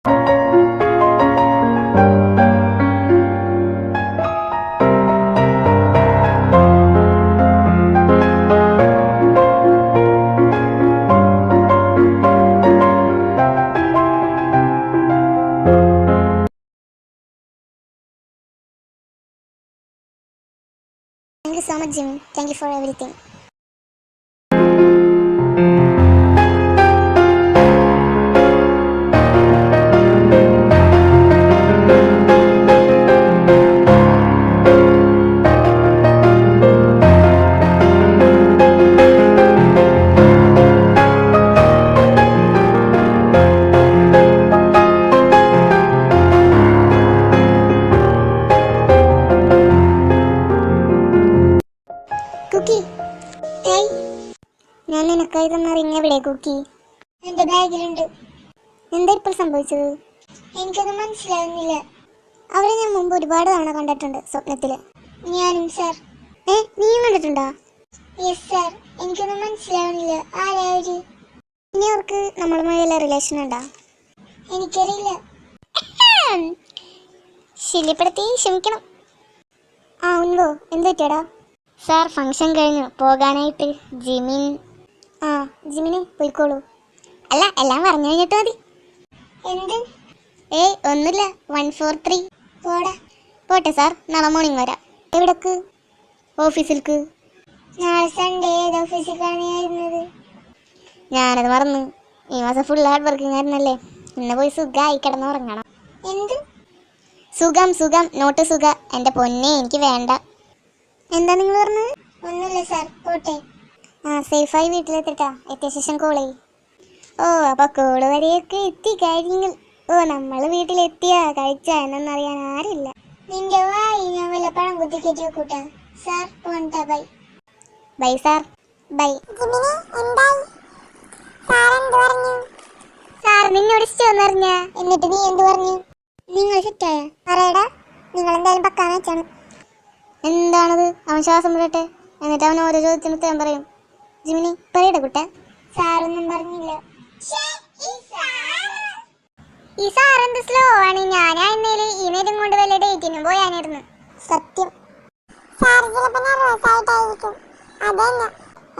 Thank you so much, Jimmy. Thank you for everything. Kuki, ഏയ്, ഞാൻ നിനക്കായി തന്ന റിങ് എവിടെ കുക്കി? എന്റെ ബാഗിലുണ്ട്. എന്താ ഇപ്പോൾ സംഭവിച്ചത്? എനിക്കൊന്നും മനസ്സിലാവുന്നില്ല. അവരെ ഞാൻ മുമ്പ് ഒരുപാട് തവണ കണ്ടിട്ടുണ്ട് സ്വപ്നത്തില്. ഞാനും സാർ. നീയും കണ്ടിട്ടുണ്ടോ? Yes sir. എനിക്കൊന്നും മനസ്സിലാവുന്നില്ല. ആരാ അവര്? ഇനി അവർക്ക് നമ്മളുമായി വല്ല റിലേഷൻ ഉണ്ടോ? എനിക്കറിയില്ല. ശല്യപ്പെടുത്തി ക്ഷമിക്കണം. ഉണ്ടോ? എന്ത് പറ്റിയടാ? സാർ, ഫംഗ്ഷൻ കഴിഞ്ഞു പോകാനായിട്ട് ജിമിനെ പോയിക്കോളൂ. അല്ല, എല്ലാം പറഞ്ഞു കഴിഞ്ഞിട്ട് മതി. എന്ത്? ഒന്നുമില്ല. 143 പോടാ. പോട്ടെ സാർ, നാളെ മോർണിംഗ് വരാം. എവിടേക്ക്? ഓഫീസിലേക്ക്. നാളെ സൺഡേ ഏത് ഓഫീസിലേക്കാണ് ആയിരുന്നത്? ഞാനത് മറന്നു. ഈ മാസം ഫുൾ ഹാർഡ് വർക്കിംഗ് ആയിരുന്നല്ലേ. ഇന്ന് പോയി സുഖമായി കിടന്നുറങ്ങണം. എന്ത് സുഖം, നോട്ട് സുഖ. എൻ്റെ പൊന്നെ, എനിക്ക് വേണ്ട. എന്താ നിങ്ങൾ പറഞ്ഞത്? ഒന്നുമില്ല സാർ, പോട്ടെ. സേഫായി വീട്ടിലെത്തിട്ടാ. എത്തിയ ശേഷം കോൾ ചെയ്യും. അപ്പൊ കോള് വരെയൊക്കെ എത്തി കാര്യങ്ങൾ. നമ്മൾ വീട്ടിലെത്തിയാ കഴിച്ച എന്നറിയാൻ ആരില്ല. നിന്റെ വായി ഞാൻ വല്ല പഴം കുത്തിക്കേറ്റി വെക്കൂട്ടാ. സാർ പോണ്ടാ. Bye. Bye sir, bye. Sir നിന്നോട് ഇഷ്ടമെന്നറിഞ്ഞ. എന്നിട്ട് നീ എന്ത് പറഞ്ഞു? നിങ്ങൾ സെറ്റായ? പറയടാ. നിങ്ങൾ എന്തായാലും പക്കാന്ന് വെച്ചാണ്. എന്താണത്? അവൻ ശ്വാസം വിടട്ടെ, എന്നിട്ട് അവൻ ഓരോ ചോദ്യത്തിന് ഉത്തരം പറയും. ജിമിനി പറയട്ടെ കുട്ട. സാറൊന്നും പറഞ്ഞില്ല. ഈ സാർ എന്ത് സ്ലോ ആണ്. ഞാനാ എന്നേല് ഈ നേരം കൊണ്ട് വല്ല ഡേറ്റിനും പോയാനായിരുന്നു. സത്യം.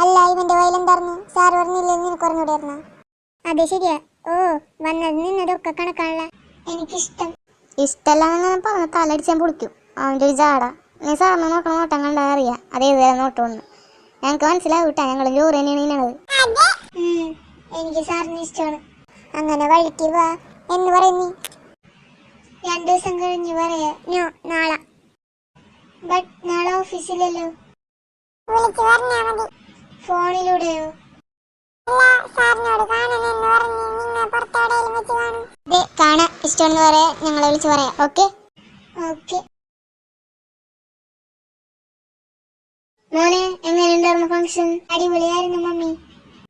അല്ല, ഇവന്റെ വയലെന്തായിരുന്നു? സാർ പറഞ്ഞില്ലേ നിനക്ക് പറഞ്ഞൂടായിരുന്ന? അതെ ശരിയാ. വന്നത് നിന്നതൊക്കെ കണക്കാണല്ല. എനിക്കിഷ്ടം. ഇഷ്ടമല്ലാന്ന് പറഞ്ഞ തലടിച്ചാൻ പൊളിക്കും. അവൻ്റെ ഒരു ജാട. നീ സാറിന് നോക്കണം. നോട്ടം കണ്ടാ അറിയാം അതേതുവരെ നോട്ടമെന്ന്. ഞങ്ങൾക്ക് മനസ്സിലാവൂട്ടാ. ഞങ്ങളും ജോറ് തന്നെയാണ് ഇന്നത്. എനിക്ക് സാറിന് ഇഷ്ടമാണ്. അങ്ങനെ വഴിക്ക് വാ എന്ന് പറയുന്നീ. 2 ദിവസം കഴിഞ്ഞ് പറയാ. നാളെ. ബട്ട് നാളെ ഓഫീസിലല്ലോ. വിളിച്ചു പറഞ്ഞാ മതി. ഫോണിലൂടെയോ? സാറിനോട് കാണണമെന്ന് പറഞ്ഞ് നിങ്ങൾ പുറത്തെവിടെയും വെച്ച് കാണും. കാണാം. ഇഷ്ടമെന്ന് പറയാ. ഞങ്ങളെ വിളിച്ച് പറയാം. ഓക്കെ. മോനെ, എങ്ങനെയുണ്ടായിരുന്നു ഫംഗ്ഷൻ? അടിപൊളിയായിരുന്നു മമ്മി.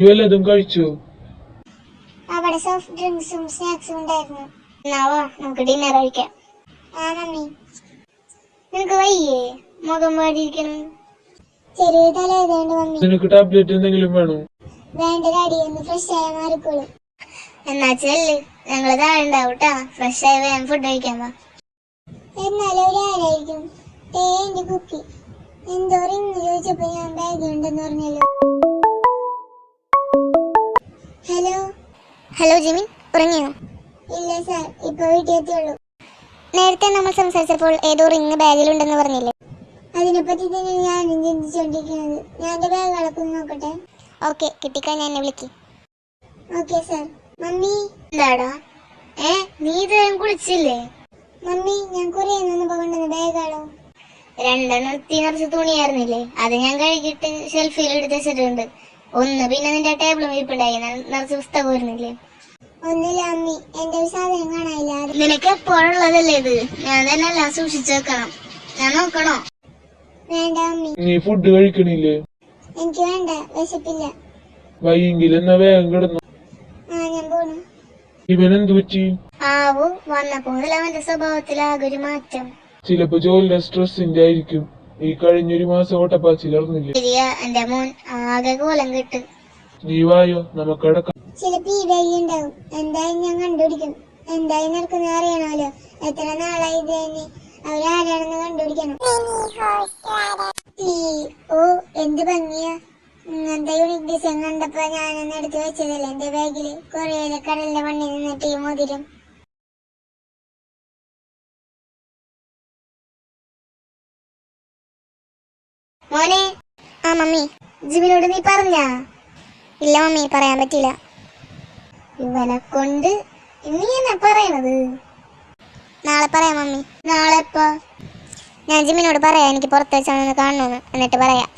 വല്ലതും കഴിച്ചു? അവിടെ സോഫ്റ്റ് ഡ്രിങ്ക്സും സ്നാക്സും ഉണ്ടായിരുന്നു. എന്നാവാ നമുക്ക് ഡിന്നർ കഴിക്കാം. മമ്മി. നിനക്ക് വയ്യേ? മുഖം വാടിയിരിക്കണം. ചെറിയ തലേതുകൊണ്ട് മമ്മി. നിനക്ക് ടാബ്ലറ്റ് എന്തെങ്കിലും വേണോ? വേണ്ട ഡാഡി, ഒന്ന് ഫ്രഷ് ആയ മാറിക്കോളൂ. എന്നാ ചെല്ല്, ഞങ്ങള് താഴെ ഉണ്ടാവൂട്ടാ. ഫ്രഷ് ആയി വേഗം ഫുഡ് കഴിക്കാൻ വാ. എന്നാലും ഒരാരായിരിക്കും? എന്റെ കുക്കി എന്തോ റിങ് ചോദിച്ചപ്പോ ഞാൻ ബാഗിലുണ്ടെന്ന് പറഞ്ഞല്ലോ. ഹലോ ജിമിൻ, ഉറങ്ങിയോ? ഇല്ല സാർ, ഇപ്പൊ വീട്ടിൽ എത്തിയുള്ളൂ. നേരത്തെ നമ്മൾ സംസാരിച്ചപ്പോൾ ഏതോ റിങ് ബാഗിലുണ്ടെന്ന് പറഞ്ഞില്ലേ? അതിനെപ്പറ്റി തന്നെ ഞാനും ചിന്തിച്ചോണ്ടിരിക്കുന്നത്. ഞാൻ എന്റെ ബാഗ് അളക്കുന്നു നോക്കട്ടെ. ഓക്കെ, കിട്ടിക്കഴിഞ്ഞാൽ എന്നെ വിളിക്ക്. Okay sir. മമ്മി. എന്താടാ? നീ ഇതുവരെ കുളിച്ചില്ലേ? മമ്മി, ഞാൻ കുറെ നിന്നപ്പോ കൊണ്ടുവന്ന ബാഗാണോ? 2 നിറച്ച് തുണിയായിരുന്നില്ലേ? അത് ഞാൻ കഴുകിയിട്ട് ഷെൽഫിൽ എടുത്ത് വെച്ചിട്ടുണ്ട്. ഒന്ന് പിന്നെ നിന്റെ ടേബിളും ഇരിപ്പുണ്ടായി. നിറച്ച് പുസ്തകം വരുന്നില്ലേ? ഒന്നുമില്ല മമ്മി, എന്റെ ഒരു സാധനം കാണാനില്ല. നിനക്ക് എപ്പോഴുള്ളതല്ലേ ഇത്? ഞാൻ തന്നെ എല്ലാം സൂക്ഷിച്ചു വെക്കണം. ഞാൻ നോക്കണോ? വേണ്ട മമ്മി. നീ ഫുഡ് കഴിക്കണില്ലേ? എനിക്ക് വേണ്ട, വിശപ്പില്ല. വയ്യെങ്കിൽ എന്നാ വേഗം കിടന്നു. ഞാൻ പോണു. ഇവൻ എന്ത് പറ്റി? വന്നപ്പോ മുതൽ അവന്റെ സ്വഭാവത്തിലാകെ ഒരു മാറ്റം. ചിലപ്പോ ജോലിയുടെ സ്ട്രെസ്സിന്റെ ആയിരിക്കും. ഈ കഴിഞ്ഞൊരു മാസം ഓട്ടപ്പാച്ചിലറിഞ്ഞില്ലേ? ശരിയാ, എന്റെ മോൻ ആകെ കോലം കിട്ടും. നീ വായോ, നമുക്ക് അടക്കാം. ചിലപ്പോ ഈ ബാഗ് ഉണ്ടാവും. എന്തായാലും ഞാൻ കണ്ടുപിടിക്കും. എന്തായി നടക്കുന്ന അറിയണമല്ലോ. എത്ര നാളായി ഇത് തന്നെ. അവരാരാണെന്ന് കണ്ടുപിടിക്കണം. ഓ എന്ത് ഭംഗിയാ. ഇങ്ങനത്തെ യൂണിക് ഡിസൈൻ കണ്ടപ്പോ ഞാനൊന്ന് എടുത്ത് വെച്ചതല്ലേ എന്റെ ബാഗില്. കൊറിയയിലെ കടലിന്റെ മണ്ണിൽ നിന്നിട്ട് ഈ മോതിരം. മോനെ, ആ മമ്മി. ജിമിനോട് നീ പറഞ്ഞാ? ഇല്ല മമ്മി, പറയാൻ പറ്റില്ല. ഇവനെ കൊണ്ട് നീ എന്നാ പറയണത്? നാളെ പറയാം മമ്മി. നാളെ എപ്പാ? ഞാൻ ജിമ്മിനോട് പറയാം എനിക്ക് പുറത്ത് വെച്ചാൽ കാണണമെന്ന്, എന്നിട്ട് പറയാം.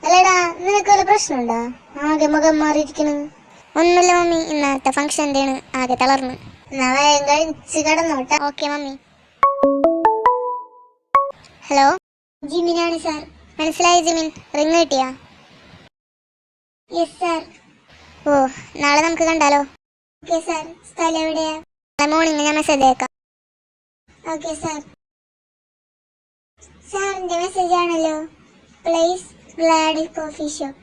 അല്ലടാ, നിനക്ക് വല്ല പ്രശ്നമുണ്ടാ? ആകെ മുഖം മാറിയിരിക്കണ്. ഒന്നുമില്ല മമ്മി, ഇന്നത്തെ ഫംഗ്ഷൻ്റെ ആണ്, ആകെ തളർന്ന്. എന്നാ വേഗം കഴിച്ച് കിടന്നോട്ടെ. Okay mummy. ഹലോ, ജിമിനാണ് സാർ. മനസ്സിലായി ജിമിൻ, റിങ് കിട്ടിയാ? Yes sir. ഓ, നാളെ നമുക്ക് കണ്ടാലോ? Okay sir. സ്ഥലം എവിടെയാ? നാളെ മോർണിംഗ് ഞാൻ മെസ്സേജ് അയക്കാം. Okay sir. സാറിന്റെ മെസ്സേജ് ആണല്ലോ. Place Glady coffee shop.